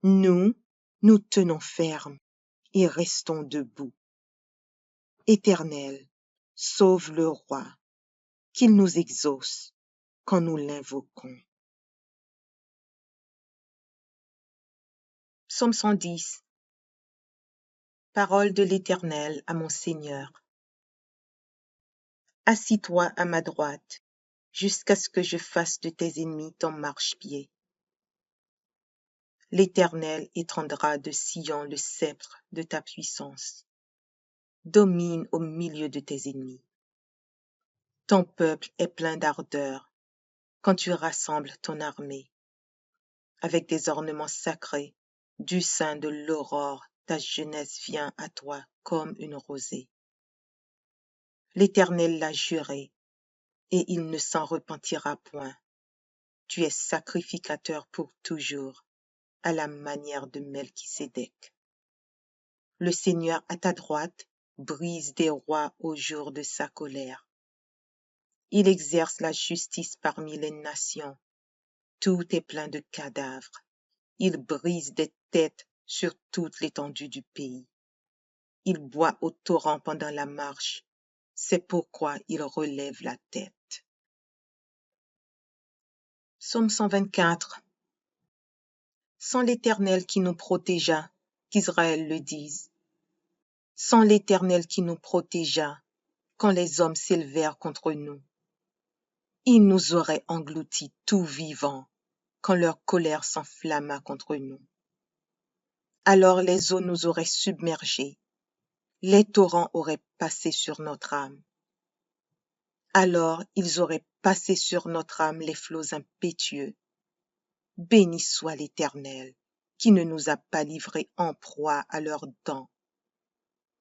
Nous, nous tenons ferme et restons debout. Éternel, sauve le roi, qu'il nous exauce quand nous l'invoquons. Psaume 110. Parole de l'Éternel à mon Seigneur. Assis-toi à ma droite, jusqu'à ce que je fasse de tes ennemis ton marchepied. L'Éternel étendra de Sion le sceptre de ta puissance. Domine au milieu de tes ennemis. Ton peuple est plein d'ardeur quand tu rassembles ton armée. Avec des ornements sacrés, du sein de l'aurore, ta jeunesse vient à toi comme une rosée. L'Éternel l'a juré, et il ne s'en repentira point. Tu es sacrificateur pour toujours, à la manière de Melchisédek. Le Seigneur à ta droite brise des rois au jour de sa colère. Il exerce la justice parmi les nations. Tout est plein de cadavres. Il brise des têtes sur toute l'étendue du pays. Il boit au torrent pendant la marche. C'est pourquoi il relève la tête. Psaume 124. Sans l'Éternel qui nous protégea, qu'Israël le dise. Sans l'Éternel qui nous protégea, quand les hommes s'élevèrent contre nous. Il nous aurait engloutis tout vivants, quand leur colère s'enflamma contre nous. Alors les eaux nous auraient submergés, les torrents auraient passé sur notre âme. Alors ils auraient passé sur notre âme les flots impétueux. Béni soit l'Éternel, qui ne nous a pas livrés en proie à leurs dents.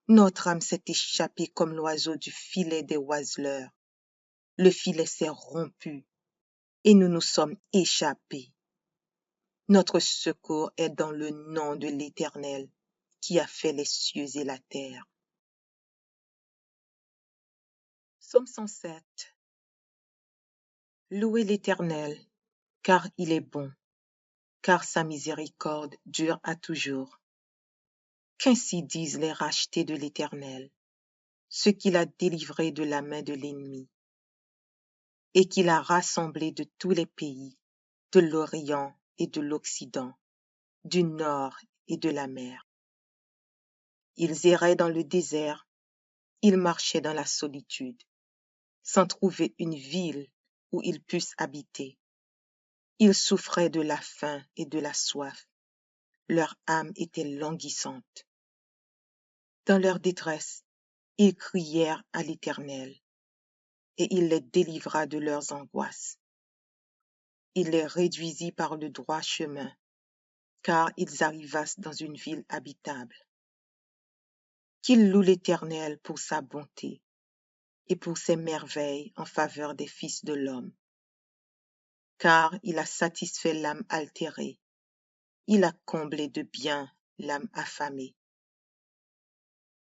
Notre âme s'est échappée comme l'oiseau du filet des oiseleurs. Le filet s'est rompu, et nous nous sommes échappés. Notre secours est dans le nom de l'Éternel, qui a fait les cieux et la terre. Psaume 107. Louez l'Éternel, car il est bon, car sa miséricorde dure à toujours. Qu'ainsi disent les rachetés de l'Éternel, ceux qu'il a délivrés de la main de l'ennemi, et qu'il a rassemblés de tous les pays, de l'Orient et de l'Occident, du nord et de la mer. Ils erraient dans le désert, ils marchaient dans la solitude, sans trouver une ville où ils puissent habiter. Ils souffraient de la faim et de la soif. Leur âme était languissante. Dans leur détresse, ils crièrent à l'Éternel, et il les délivra de leurs angoisses. Il les réduisit par le droit chemin, car ils arrivassent dans une ville habitable. Qu'ils louent l'Éternel pour sa bonté et pour ses merveilles en faveur des fils de l'homme. Car il a satisfait l'âme altérée, il a comblé de bien l'âme affamée.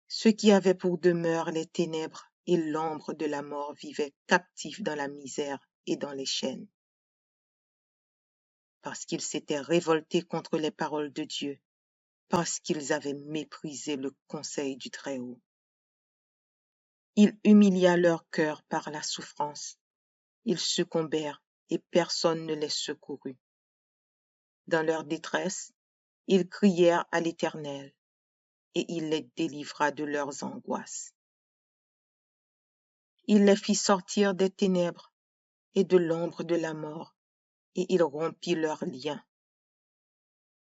Ceux qui avaient pour demeure les ténèbres et l'ombre de la mort vivaient captifs dans la misère et dans les chaînes. Parce qu'ils s'étaient révoltés contre les paroles de Dieu, parce qu'ils avaient méprisé le conseil du Très-Haut. Il humilia leur cœur par la souffrance. Ils succombèrent et personne ne les secourut. Dans leur détresse, ils crièrent à l'Éternel, et il les délivra de leurs angoisses. Il les fit sortir des ténèbres et de l'ombre de la mort, et il rompit leurs liens.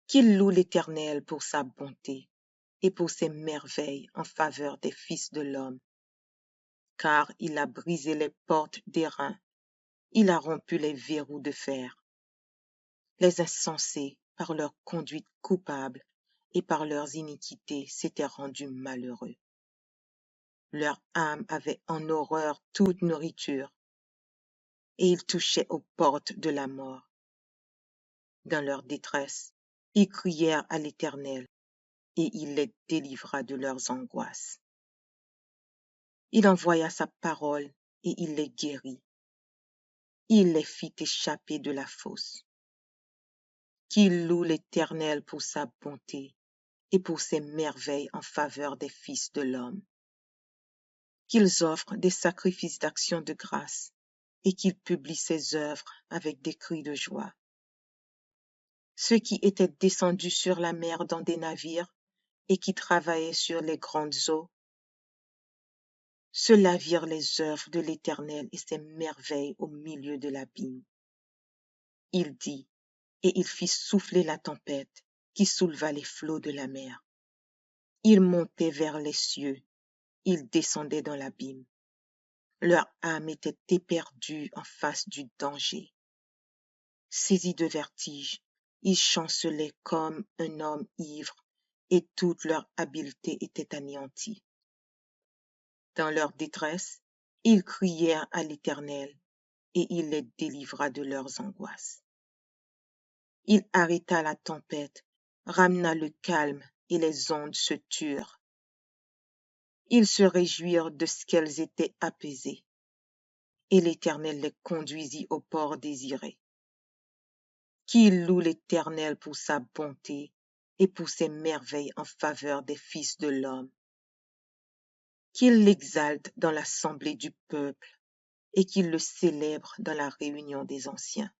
Qu'il loue l'Éternel pour sa bonté et pour ses merveilles en faveur des fils de l'homme. Car il a brisé les portes d'airain, il a rompu les verrous de fer. Les insensés, par leur conduite coupable et par leurs iniquités, s'étaient rendus malheureux. Leur âme avait en horreur toute nourriture, et ils touchaient aux portes de la mort. Dans leur détresse, ils crièrent à l'Éternel, et il les délivra de leurs angoisses. Il envoya sa parole, et il les guérit. il les fit échapper de la fosse. Qu'ils louent l'Éternel pour sa bonté et pour ses merveilles en faveur des fils de l'homme. Qu'ils offrent des sacrifices d'action de grâce et qu'ils publient ses œuvres avec des cris de joie. Ceux qui étaient descendus sur la mer dans des navires et qui travaillaient sur les grandes eaux, ceux-là virent les œuvres de l'Éternel et ses merveilles au milieu de l'abîme. Il dit, et il fit souffler la tempête qui souleva les flots de la mer. Il montait vers les cieux, il descendait dans l'abîme. Leur âme était éperdue en face du danger. Saisis de vertige, ils chancelaient comme un homme ivre et toute leur habileté était anéantie. Dans leur détresse, ils crièrent à l'Éternel et il les délivra de leurs angoisses. Il arrêta la tempête, ramena le calme et les ondes se turent. Ils se réjouirent de ce qu'elles étaient apaisées et l'Éternel les conduisit au port désiré. Qu'il loue l'Éternel pour sa bonté et pour ses merveilles en faveur des fils de l'homme. Qu'il l'exalte dans l'assemblée du peuple et qu'il le célèbre dans la réunion des anciens.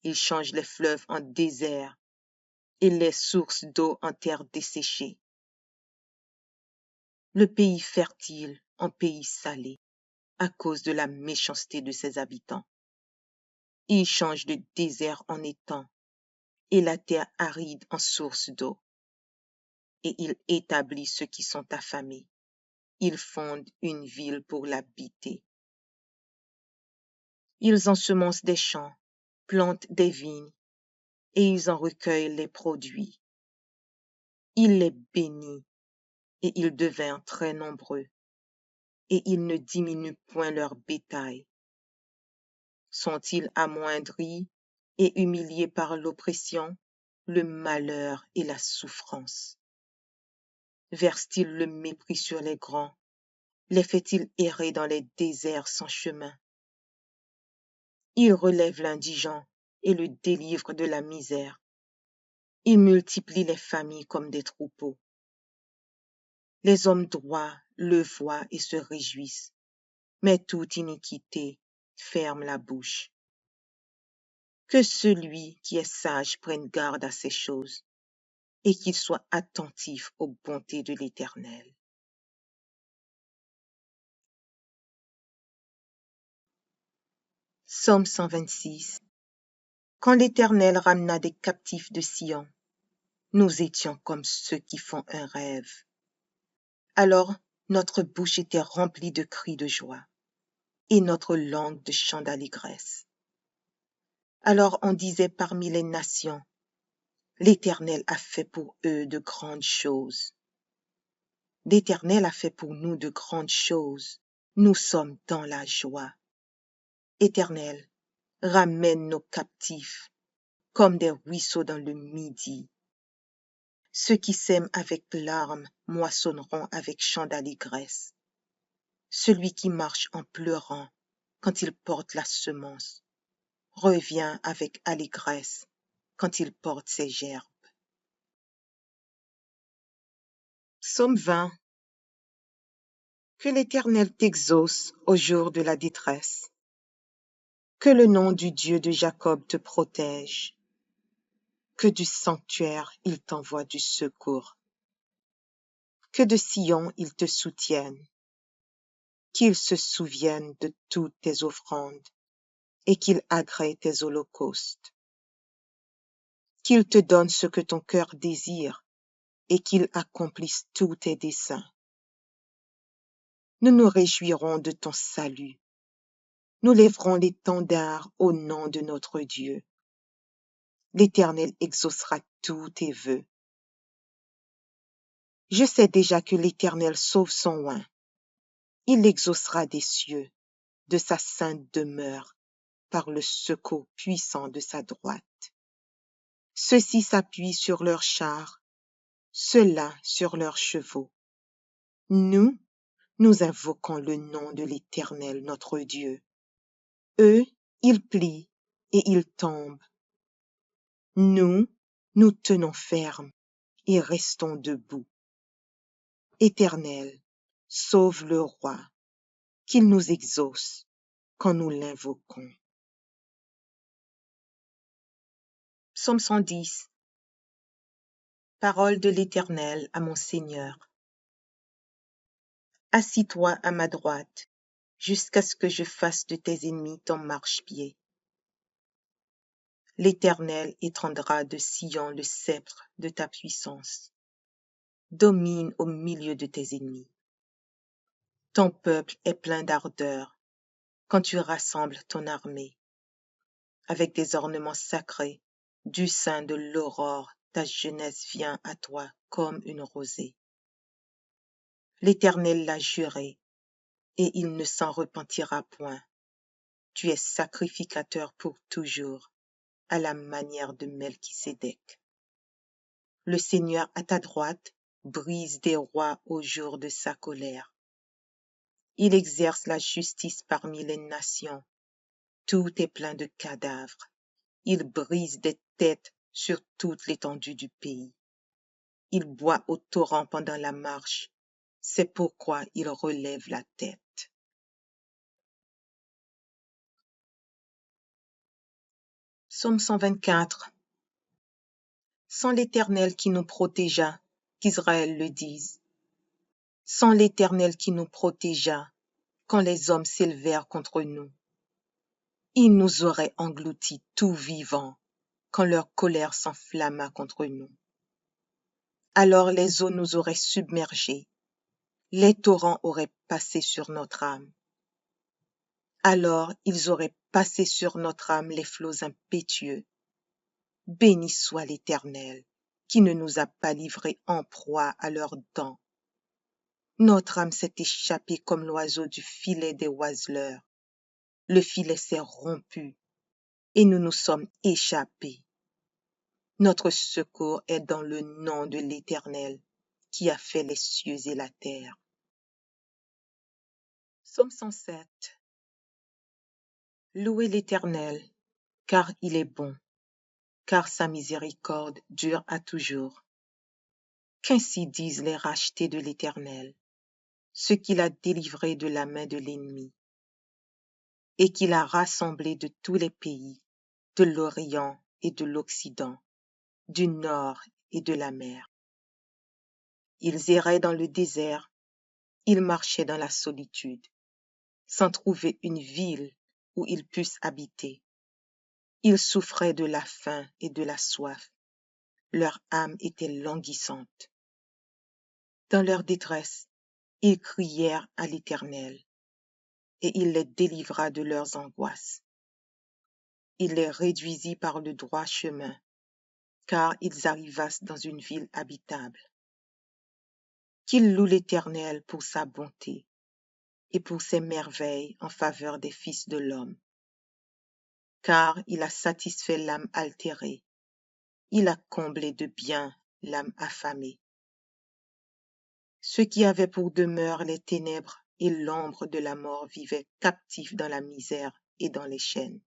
Il change les fleuves en désert et les sources d'eau en terre desséchée. Le pays fertile en pays salé à cause de la méchanceté de ses habitants. Il change le désert en étang et la terre aride en source d'eau. Et il établit ceux qui sont affamés. Il fonde une ville pour l'habiter. Ils ensemencent des champs, plantent des vignes, et ils en recueillent les produits. Il les bénit, et ils devinrent très nombreux, et ils ne diminuent point leur bétail. Sont-ils amoindris et humiliés par l'oppression, le malheur et la souffrance? Verse-t-il le mépris sur les grands? Les fait-il errer dans les déserts sans chemin? Il relève l'indigent et le délivre de la misère. Il multiplie les familles comme des troupeaux. Les hommes droits le voient et se réjouissent, mais toute iniquité ferme la bouche. Que celui qui est sage prenne garde à ces choses et qu'il soit attentif aux bontés de l'Éternel. Psaume 126. Quand l'Éternel ramena des captifs de Sion, nous étions comme ceux qui font un rêve. Alors notre bouche était remplie de cris de joie et notre langue de chants d'allégresse. Alors on disait parmi les nations, l'Éternel a fait pour eux de grandes choses. L'Éternel a fait pour nous de grandes choses. Nous sommes dans la joie. Éternel, ramène nos captifs comme des ruisseaux dans le midi. Ceux qui sèment avec larmes moissonneront avec chants d'allégresse. Celui qui marche en pleurant quand il porte la semence revient avec allégresse quand il porte ses gerbes. Psaume 20. Que l'Éternel t'exauce au jour de la détresse. Que le nom du Dieu de Jacob te protège. Que du sanctuaire il t'envoie du secours. Que de Sion il te soutienne. Qu'il se souvienne de toutes tes offrandes et qu'il agrée tes holocaustes. Qu'il te donne ce que ton cœur désire et qu'il accomplisse tous tes desseins. Nous nous réjouirons de ton salut. Nous lèverons l'étendard au nom de notre Dieu. L'Éternel exaucera tous tes vœux. Je sais déjà que l'Éternel sauve son oint. Il l'exaucera des cieux, de sa sainte demeure, par le secours puissant de sa droite. Ceux-ci s'appuient sur leurs chars, ceux-là sur leurs chevaux. Nous invoquons le nom de l'Éternel notre Dieu. Eux, ils plient et ils tombent. Nous, nous tenons ferme et restons debout. Éternel, sauve le roi, qu'il nous exauce quand nous l'invoquons. Psaume 110. Parole de l'Éternel à mon Seigneur. Assis-toi à ma droite, jusqu'à ce que je fasse de tes ennemis ton marchepied. L'Éternel étendra de Sion le sceptre de ta puissance. Domine au milieu de tes ennemis. Ton peuple est plein d'ardeur quand tu rassembles ton armée. Avec des ornements sacrés, du sein de l'aurore, ta jeunesse vient à toi comme une rosée. L'Éternel l'a juré, et il ne s'en repentira point. Tu es sacrificateur pour toujours, à la manière de Melchisédek. Le Seigneur à ta droite brise des rois au jour de sa colère. Il exerce la justice parmi les nations. Tout est plein de cadavres. Il brise des têtes sur toute l'étendue du pays. Il boit au torrent pendant la marche. C'est pourquoi il relève la tête. Psaume 124. Sans l'Éternel qui nous protégea, qu'Israël le dise. Sans l'Éternel qui nous protégea, quand les hommes s'élevèrent contre nous. Ils nous auraient engloutis tout vivants, quand leur colère s'enflamma contre nous. Alors les eaux nous auraient submergés, les torrents auraient passé sur notre âme. Alors ils auraient passé sur notre âme les flots impétueux. Béni soit l'Éternel, qui ne nous a pas livrés en proie à leurs dents. Notre âme s'est échappée comme l'oiseau du filet des oiseleurs. Le filet s'est rompu, et nous nous sommes échappés. Notre secours est dans le nom de l'Éternel, qui a fait les cieux et la terre. Psaume 107. Louez l'Éternel, car il est bon, car sa miséricorde dure à toujours. Qu'ainsi disent les rachetés de l'Éternel, ceux qu'il a délivrés de la main de l'ennemi, et qu'il a rassemblés de tous les pays, de l'Orient et de l'Occident, du nord et de la mer. Ils erraient dans le désert, ils marchaient dans la solitude, sans trouver une ville où ils puissent habiter. Ils souffraient de la faim et de la soif. Leur âme était languissante. Dans leur détresse, ils crièrent à l'Éternel, et il les délivra de leurs angoisses. Il les réduisit par le droit chemin, car ils arrivassent dans une ville habitable. Qu'ils louent l'Éternel pour sa bonté et pour ses merveilles en faveur des fils de l'homme. Car il a satisfait l'âme altérée, il a comblé de bien l'âme affamée. Ceux qui avaient pour demeure les ténèbres et l'ombre de la mort vivaient captifs dans la misère et dans les chaînes.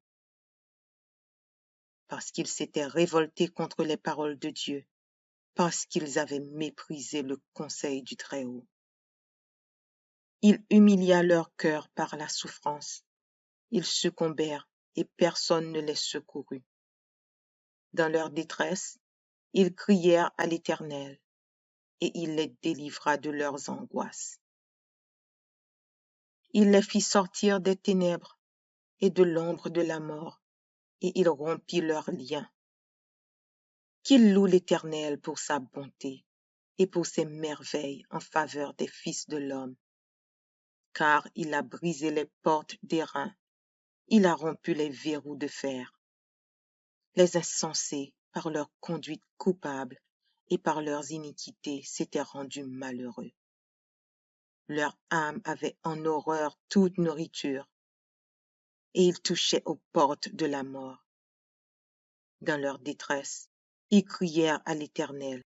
Parce qu'ils s'étaient révoltés contre les paroles de Dieu, parce qu'ils avaient méprisé le conseil du Très-Haut. Il humilia leur cœur par la souffrance. Ils succombèrent et personne ne les secourut. Dans leur détresse, ils crièrent à l'Éternel, et il les délivra de leurs angoisses. Il les fit sortir des ténèbres et de l'ombre de la mort, et il rompit leurs liens. Qu'il loue l'Éternel pour sa bonté et pour ses merveilles en faveur des fils de l'homme. Car il a brisé les portes d'airain, il a rompu les verrous de fer. Les insensés, par leur conduite coupable et par leurs iniquités, s'étaient rendus malheureux. Leur âme avait en horreur toute nourriture, et ils touchaient aux portes de la mort. Dans leur détresse, ils crièrent à l'Éternel,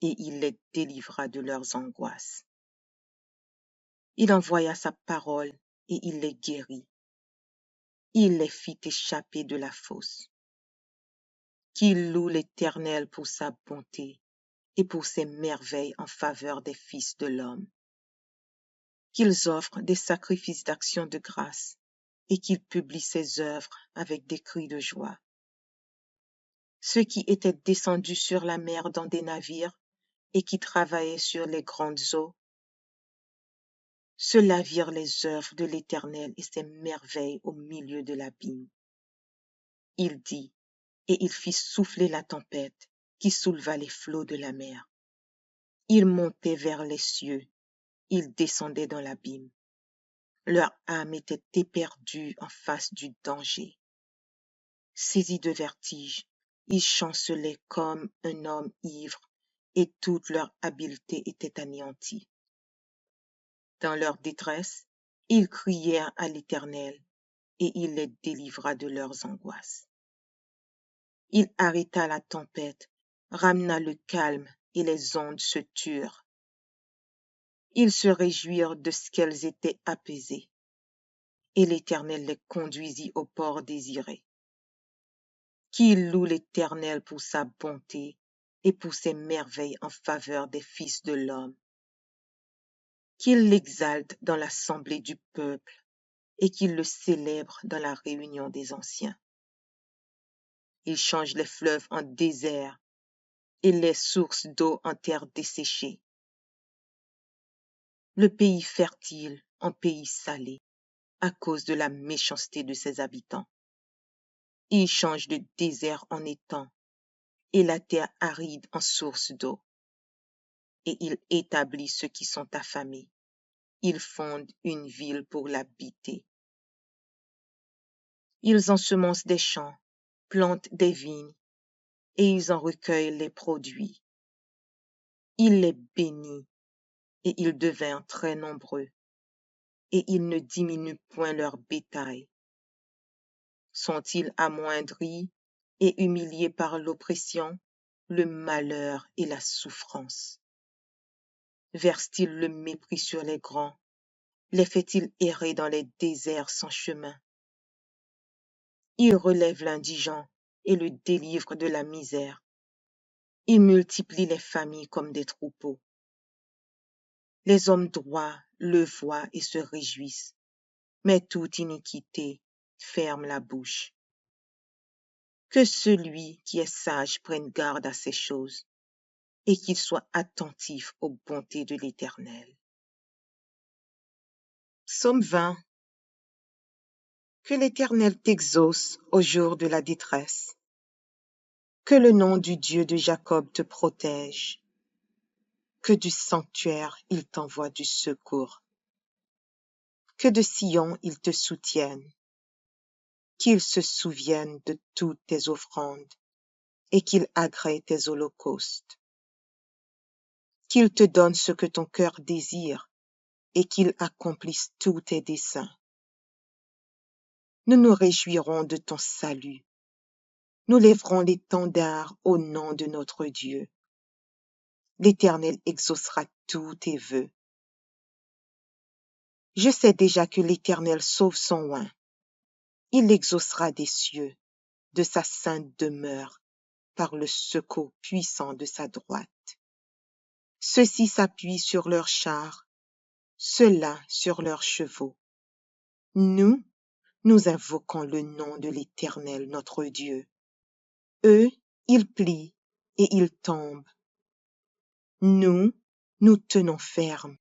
et il les délivra de leurs angoisses. Il envoya sa parole, et il les guérit. il les fit échapper de la fosse. Qu'ils louent l'Éternel pour sa bonté et pour ses merveilles en faveur des fils de l'homme. Qu'ils offrent des sacrifices d'action de grâce et qu'ils publient ses œuvres avec des cris de joie. Ceux qui étaient descendus sur la mer dans des navires et qui travaillaient sur les grandes eaux, ceux-là virent les œuvres de l'Éternel et ses merveilles au milieu de l'abîme. Il dit, et il fit souffler la tempête qui souleva les flots de la mer. Il montait vers les cieux, il descendait dans l'abîme. Leur âme était éperdue en face du danger. Saisis de vertige, ils chancelaient comme un homme ivre et toute leur habileté était anéantie. Dans leur détresse, ils crièrent à l'Éternel et il les délivra de leurs angoisses. Il arrêta la tempête, ramena le calme et les ondes se turent. Ils se réjouirent de ce qu'elles étaient apaisées et l'Éternel les conduisit au port désiré. Qu'il loue l'Éternel pour sa bonté et pour ses merveilles en faveur des fils de l'homme. Qu'il l'exalte dans l'assemblée du peuple et qu'il le célèbre dans la réunion des anciens. Il change les fleuves en désert et les sources d'eau en terre desséchée. Le pays fertile en pays salé à cause de la méchanceté de ses habitants. Il change le désert en étang et la terre aride en source d'eau. Et il établit ceux qui sont affamés. Il fonde une ville pour l'habiter. Ils ensemencent des champs, plantent des vignes, et ils en recueillent les produits. Il les bénit, et ils devinrent très nombreux, et ils ne diminuent point leur bétail. Sont-ils amoindris et humiliés par l'oppression, le malheur et la souffrance? Verse-t-il le mépris sur les grands? Les fait-il errer dans les déserts sans chemin? Il relève l'indigent et le délivre de la misère. Il multiplie les familles comme des troupeaux. Les hommes droits le voient et se réjouissent, mais toute iniquité ferme la bouche. Que celui qui est sage prenne garde à ces choses et qu'il soit attentif aux bontés de l'Éternel. Psaume 20. Que l'Éternel t'exauce au jour de la détresse. Que le nom du Dieu de Jacob te protège. Que du sanctuaire il t'envoie du secours. Que de Sion il te soutienne. Qu'il se souvienne de toutes tes offrandes et qu'il agrée tes holocaustes. Qu'il te donne ce que ton cœur désire et qu'il accomplisse tous tes desseins. Nous nous réjouirons de ton salut. Nous lèverons l'étendard au nom de notre Dieu. L'Éternel exaucera tous tes vœux. Je sais déjà que l'Éternel sauve son oint. Il l'exaucera des cieux, de sa sainte demeure, par le secours puissant de sa droite. Ceux-ci s'appuient sur leurs chars, ceux-là sur leurs chevaux. Nous, nous invoquons le nom de l'Éternel notre Dieu. Eux, ils plient et ils tombent. Nous, nous tenons ferme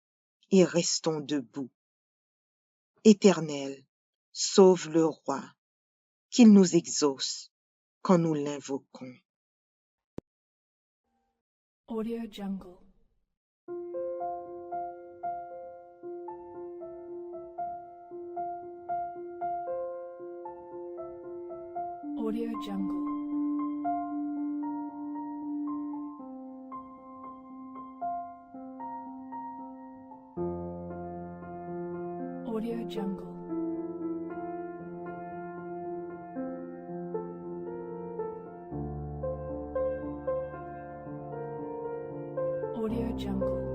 et restons debout. Éternel, sauve le roi, qu'il nous exauce quand nous l'invoquons. Audio Jungle. Audio Jungle. Audio Jungle. Audio Jungle.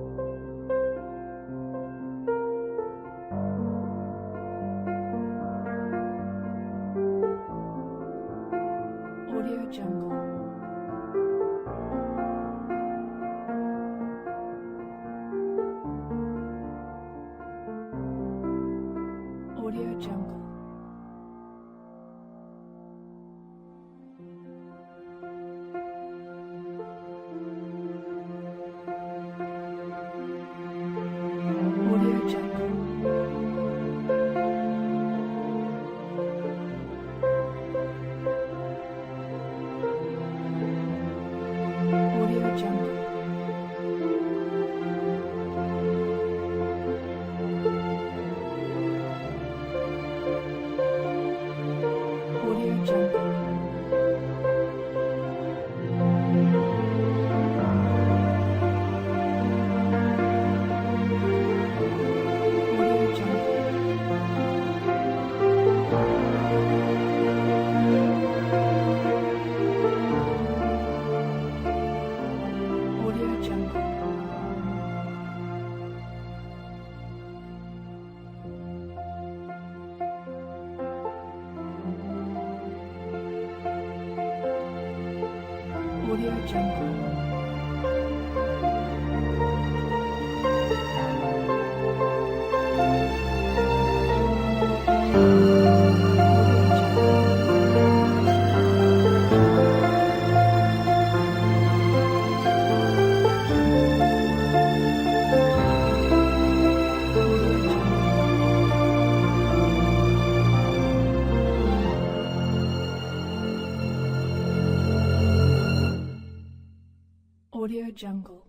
Audio Jungle. Audio Jungle.